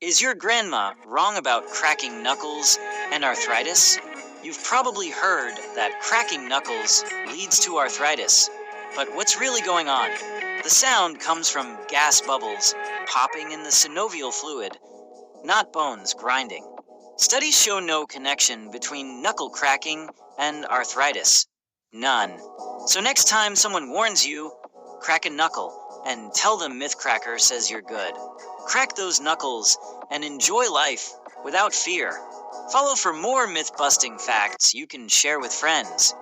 Is your grandma wrong about cracking knuckles and arthritis? You've probably heard that cracking knuckles leads to arthritis. But what's really going on? The sound comes from gas bubbles popping in the synovial fluid, not bones grinding. Studies show no connection between knuckle cracking and arthritis. None. So next time someone warns you, crack a knuckle and tell them Mythcracker says you're good. Crack those knuckles and enjoy life without fear. Follow for more myth-busting facts you can share with friends.